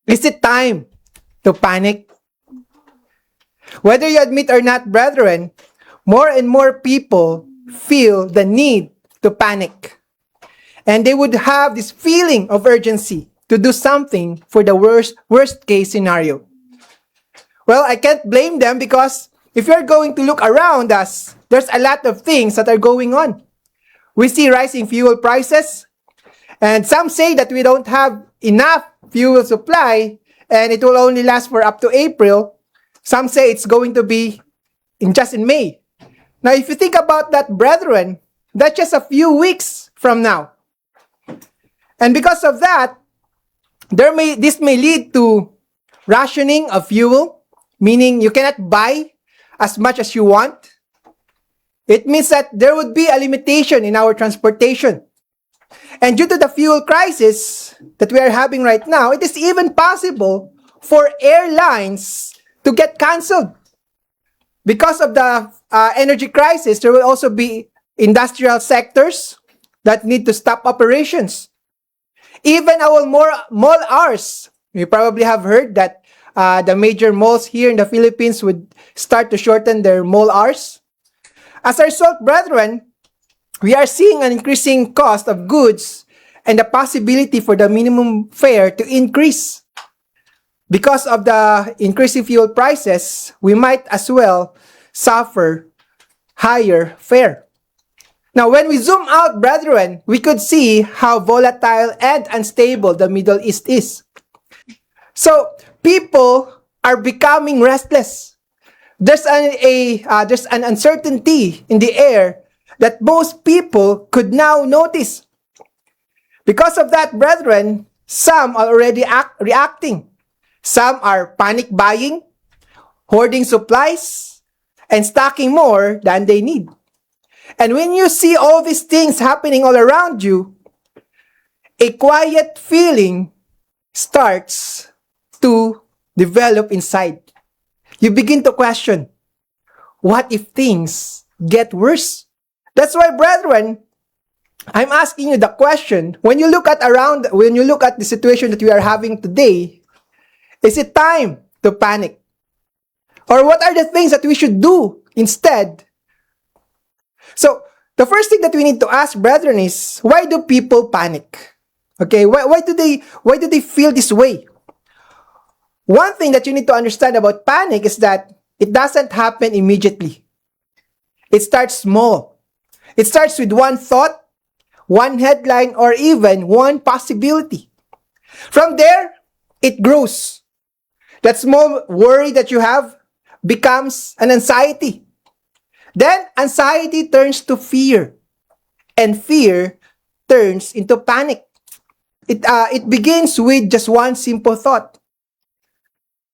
Is it time to panic? Whether you admit or not, brethren, more and more people feel the need to panic. And they would have this feeling of urgency to do something for the worst case scenario. Well, I can't blame them because if you're going to look around us, there's a lot of things that are going on. We see rising fuel prices, and some say that we don't have enough fuel supply and it will only last for up to April. Some say it's going to be just in May. Now, if you think about that, brethren, that's just a few weeks from now. And because of that, this may lead to rationing of fuel, meaning you cannot buy as much as you want. It means that there would be a limitation in our transportation. And due to the fuel crisis that we are having right now, it is even possible for airlines to get canceled. Because of the energy crisis, there will also be industrial sectors that need to stop operations. Even our mall hours, you probably have heard that the major malls here in the Philippines would start to shorten their mall hours. As a result, brethren, we are seeing an increasing cost of goods and the possibility for the minimum fare to increase. Because of the increasing fuel prices, we might as well suffer higher fare. Now, when we zoom out, brethren, we could see how volatile and unstable the Middle East is. So, people are becoming restless. There's an uncertainty in the air that most people could now notice. Because of that, brethren, some are already reacting. Some are panic buying, hoarding supplies, and stocking more than they need. And when you see all these things happening all around you, a quiet feeling starts to develop inside. You begin to question, what if things get worse? That's why, brethren, I'm asking you the question, when you look at the situation that we are having today, is it time to panic? Or what are the things that we should do instead? So, the first thing that we need to ask, brethren, is why do people panic? Okay, why do they feel this way? One thing that you need to understand about panic is that it doesn't happen immediately. It starts small. It starts with one thought, one headline, or even one possibility. From there, it grows. That small worry that you have becomes an anxiety. Then, anxiety turns to fear. And fear turns into panic. It begins with just one simple thought.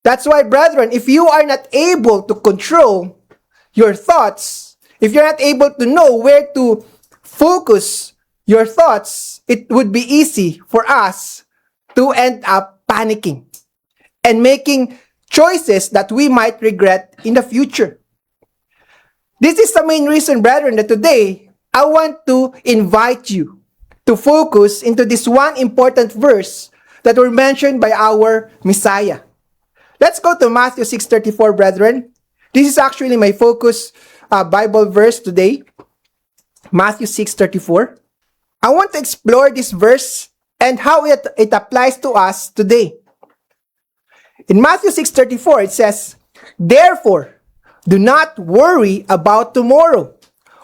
That's why, brethren, if you are not able to control your thoughts, if you're not able to know where to focus your thoughts, it would be easy for us to end up panicking and making choices that we might regret in the future. This is the main reason, brethren, that today I want to invite you to focus into this one important verse that were mentioned by our Messiah. Let's go to Matthew 6:34, brethren. This is actually my focus Bible verse today. Matthew 6:34. I want to explore this verse and how it applies to us today. In Matthew 6:34, it says, "Therefore, do not worry about tomorrow,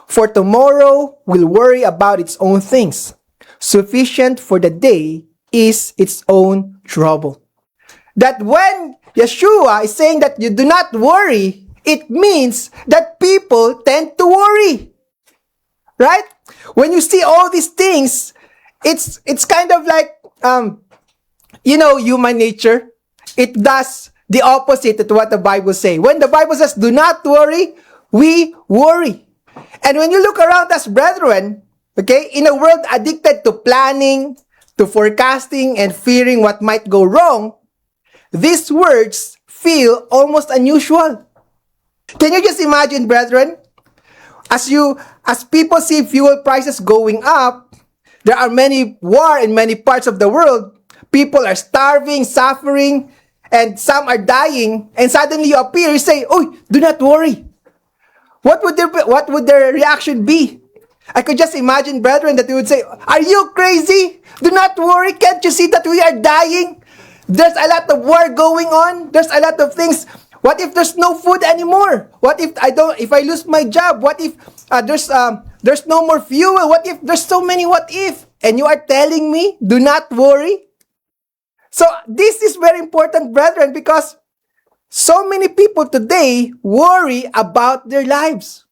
for tomorrow will worry about its own things. Sufficient for the day is its own trouble." That when Yeshua is saying that you do not worry, it means that people tend to worry. Right? When you see all these things, it's kind of like, human nature. It does the opposite to what the Bible says. When the Bible says, do not worry, we worry. And when you look around us, brethren, okay, in a world addicted to planning, to forecasting, and fearing what might go wrong, these words feel almost unusual. Can you just imagine, brethren? As people see fuel prices going up, there are many war in many parts of the world. People are starving, suffering, and some are dying, and suddenly you appear, you say, "Oh, do not worry." What would their reaction be? I could just imagine, brethren, that they would say, "Are you crazy? Do not worry. Can't you see that we are dying? There's a lot of war going on. There's a lot of things. What if there's no food anymore? What if I lose my job? What if there's no more fuel? What if there's so many what if?" And you are telling me, do not worry? So this is very important, brethren, because so many people today worry about their lives.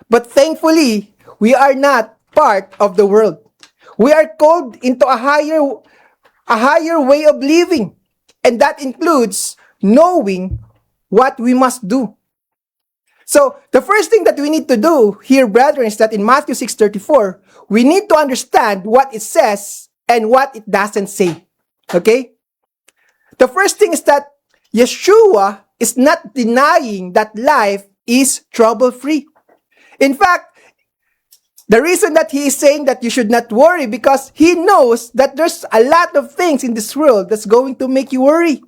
But thankfully, we are not part of the world. We are called into a higher way of living. And that includes knowing what we must do. So, the first thing that we need to do here, brethren, is that in Matthew 6:34, we need to understand what it says and what it doesn't say. Okay? The first thing is that Yeshua is not denying that life is trouble-free. In fact, the reason that he is saying that you should not worry, because he knows that there's a lot of things in this world that's going to make you worry.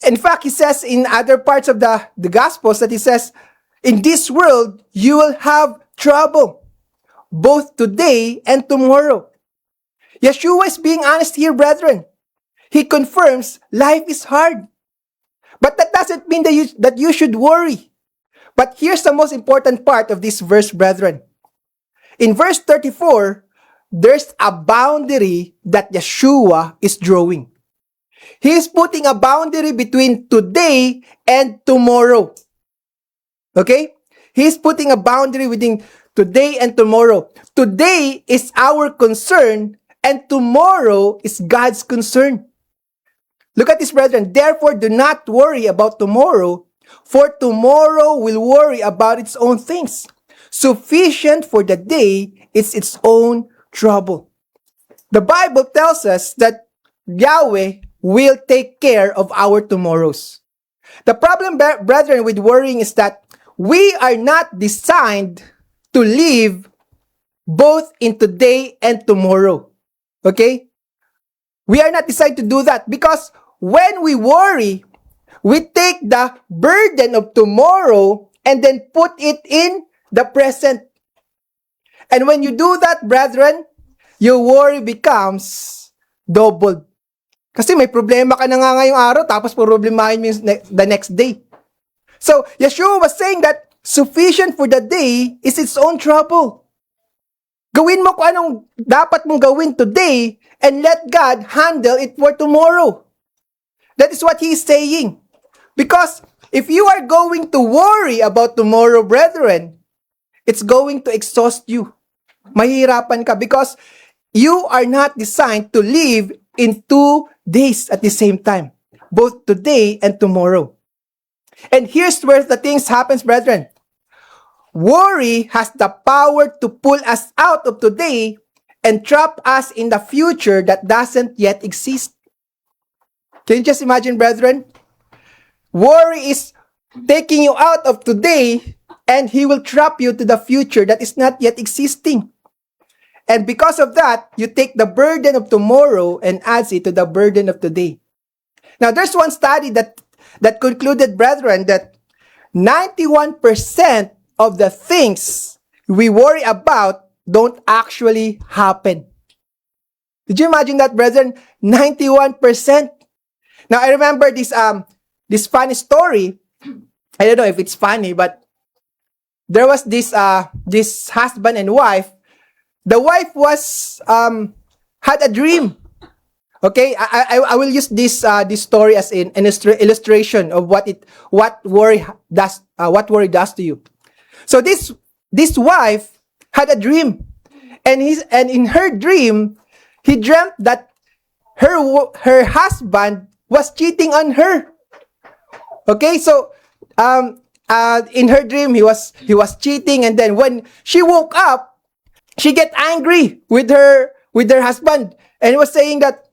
In fact, he says in other parts of the Gospels that he says, in this world, you will have trouble, both today and tomorrow. Yeshua is being honest here, brethren. He confirms life is hard. But that doesn't mean that you should worry. But here's the most important part of this verse, brethren. In verse 34, there's a boundary that Yeshua is drawing. He is putting a boundary between today and tomorrow. Okay? He is putting a boundary between today and tomorrow. Today is our concern, and tomorrow is God's concern. Look at this, brethren. Therefore, do not worry about tomorrow, for tomorrow will worry about its own things. Sufficient for the day is its own trouble. The Bible tells us that Yahweh will take care of our tomorrows. The problem, brethren, with worrying is that we are not designed to live both in today and tomorrow. Okay? We are not designed to do that, because when we worry, we take the burden of tomorrow and then put it in the present. And when you do that, brethren, your worry becomes doubled. Kasi may problema ka na nga ngayong araw, tapos problemahin mo the next day. So, Yeshua was saying that sufficient for the day is its own trouble. Gawin mo kung anong dapat mong gawin today and let God handle it for tomorrow. That is what He is saying. Because if you are going to worry about tomorrow, brethren, it's going to exhaust you. Mahirapan ka because you are not designed to live in 2 days at the same time. Both today and tomorrow. And here's where the things happens, brethren. Worry has the power to pull us out of today and trap us in the future that doesn't yet exist. Can you just imagine, brethren? Worry is taking you out of today and he will trap you to the future that is not yet existing. And because of that, you take the burden of tomorrow and adds it to the burden of today. Now, there's one study that concluded, brethren, that 91% of the things we worry about don't actually happen. Did you imagine that, brethren? 91%. Now, I remember this funny story. I don't know if it's funny, but there was this husband and wife. The wife had a dream. Okay, I will use this story as an illustration of what worry does to you. So this wife had a dream, and in her dream, he dreamt that her husband was cheating on her. Okay, so in her dream he was cheating, and then when she woke up, she get angry with her husband, and he was saying that,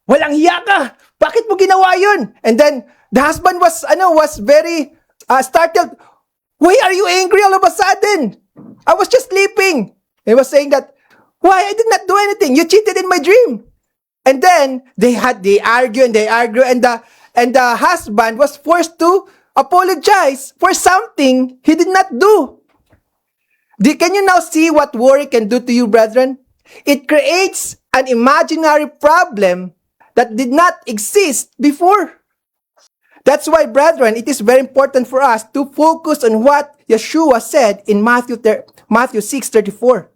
"Walang hiya ka! Bakit mo ginawa yun?" And then the husband was very startled. "Why are you angry all of a sudden? I was just sleeping." And he was saying that, "Why? I did not do anything. You cheated in my dream." And then they argue and they argue, and the husband was forced to apologize for something he did not do. Can you now see what worry can do to you, brethren? It creates an imaginary problem that did not exist before. That's why, brethren, it is very important for us to focus on what Yeshua said in Matthew 6:34.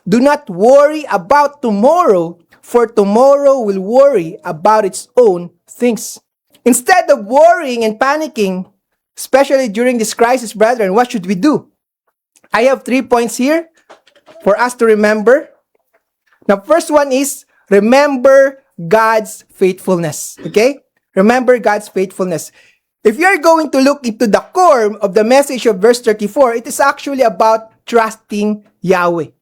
Do not worry about tomorrow, for tomorrow will worry about its own things. Instead of worrying and panicking, especially during this crisis, brethren, what should we do? I have 3 points here for us to remember. The first one is remember God's faithfulness. Okay? Remember God's faithfulness. If you're going to look into the core of the message of verse 34, it is actually about trusting Yahweh.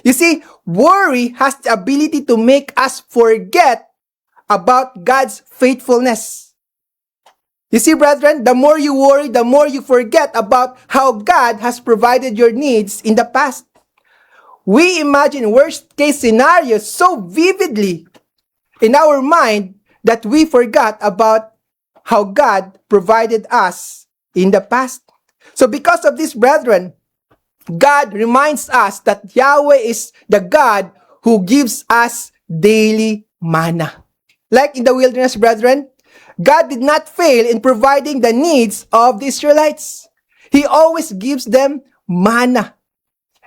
You see, worry has the ability to make us forget about God's faithfulness. You see, brethren, the more you worry, the more you forget about how God has provided your needs in the past. We imagine worst-case scenarios so vividly in our mind that we forgot about how God provided us in the past. So because of this, brethren, God reminds us that Yahweh is the God who gives us daily manna. Like in the wilderness, brethren, God did not fail in providing the needs of the Israelites. He always gives them manna.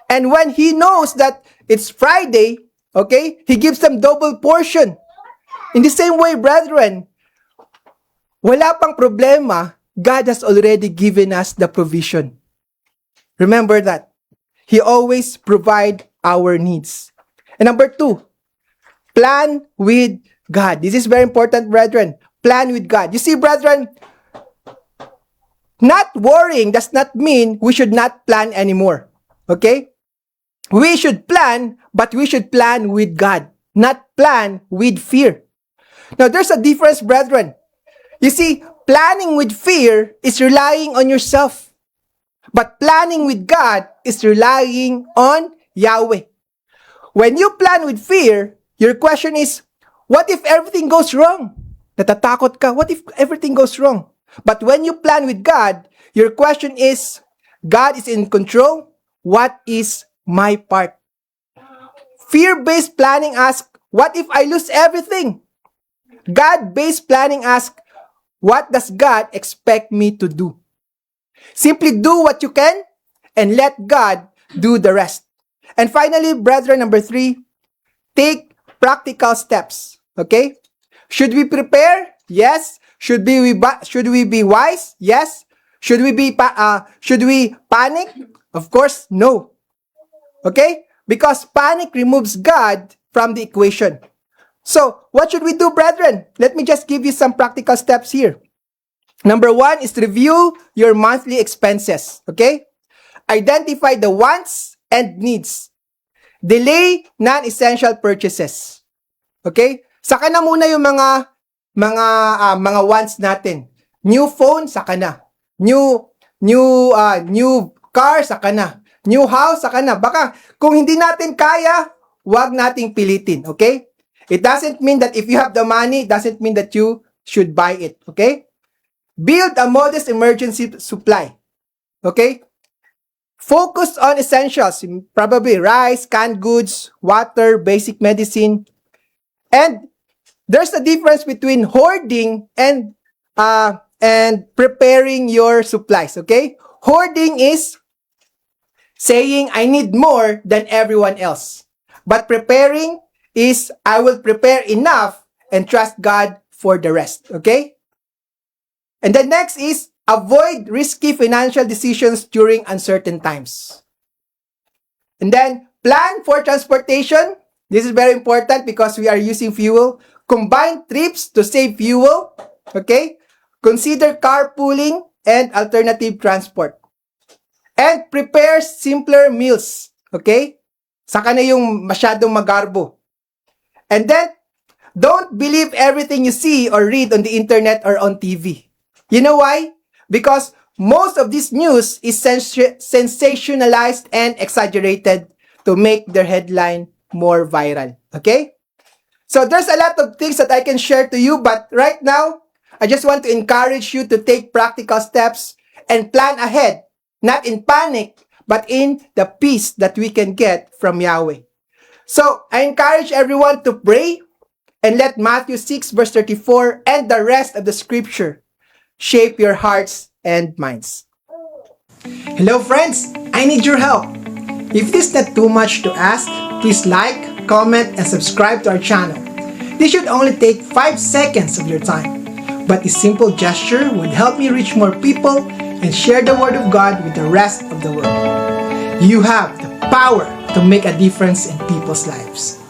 And when He knows that it's Friday, okay, He gives them double portion. In the same way, brethren, wala pang problema, God has already given us the provision. Remember that. He always provides our needs. And number 2, plan with God. This is very important, brethren. Plan with God. You see, brethren, not worrying does not mean we should not plan anymore. Okay? We should plan, but we should plan with God, not plan with fear. Now, there's a difference, brethren. You see, planning with fear is relying on yourself. But planning with God is relying on Yahweh. When you plan with fear, your question is, what if everything goes wrong? Natatakot ka, what if everything goes wrong? But when you plan with God, your question is, God is in control. What is my part? Fear-based planning asks, what if I lose everything? God-based planning asks, what does God expect me to do? Simply do what you can and let God do the rest. And finally, brethren, number 3, take practical steps. Okay? Should we prepare? Yes. Should we be wise? Yes. Should we panic? Of course, no. Okay? Because panic removes God from the equation. So, what should we do, brethren? Let me just give you some practical steps here. Number 1 is review your monthly expenses. Okay? Identify the wants and needs. Delay non-essential purchases. Okay? Saka na muna yung mga wants natin. New phone, saka na. New car, saka na. New house, saka na. Baka kung hindi natin kaya, wag nating pilitin. Okay? It doesn't mean that if you have the money, it doesn't mean that you should buy it. Okay? Build a modest emergency supply. Okay? Focus on essentials. Probably rice, canned goods, water, basic medicine. And there's a difference between hoarding and preparing your supplies. Okay? Hoarding is saying, I need more than everyone else. But preparing is, I will prepare enough and trust God for the rest. Okay? And the next is, avoid risky financial decisions during uncertain times. And then, plan for transportation. This is very important because we are using fuel. Combine trips to save fuel. Okay? Consider carpooling and alternative transport. And prepare simpler meals. Okay? Saka na yung masyadong magarbo. And then, don't believe everything you see or read on the internet or on TV. You know why? Because most of this news is sensationalized and exaggerated to make their headline more viral. Okay? So there's a lot of things that I can share to you, but right now, I just want to encourage you to take practical steps and plan ahead, not in panic, but in the peace that we can get from Yahweh. So I encourage everyone to pray and let Matthew 6 verse 34 and the rest of the scripture shape your hearts and minds. Hello friends, I need your help. If this is not too much to ask, please like, comment, and subscribe to our channel. This should only take 5 seconds of your time, but this simple gesture would help me reach more people and share the Word of God with the rest of the world. You have the power to make a difference in people's lives.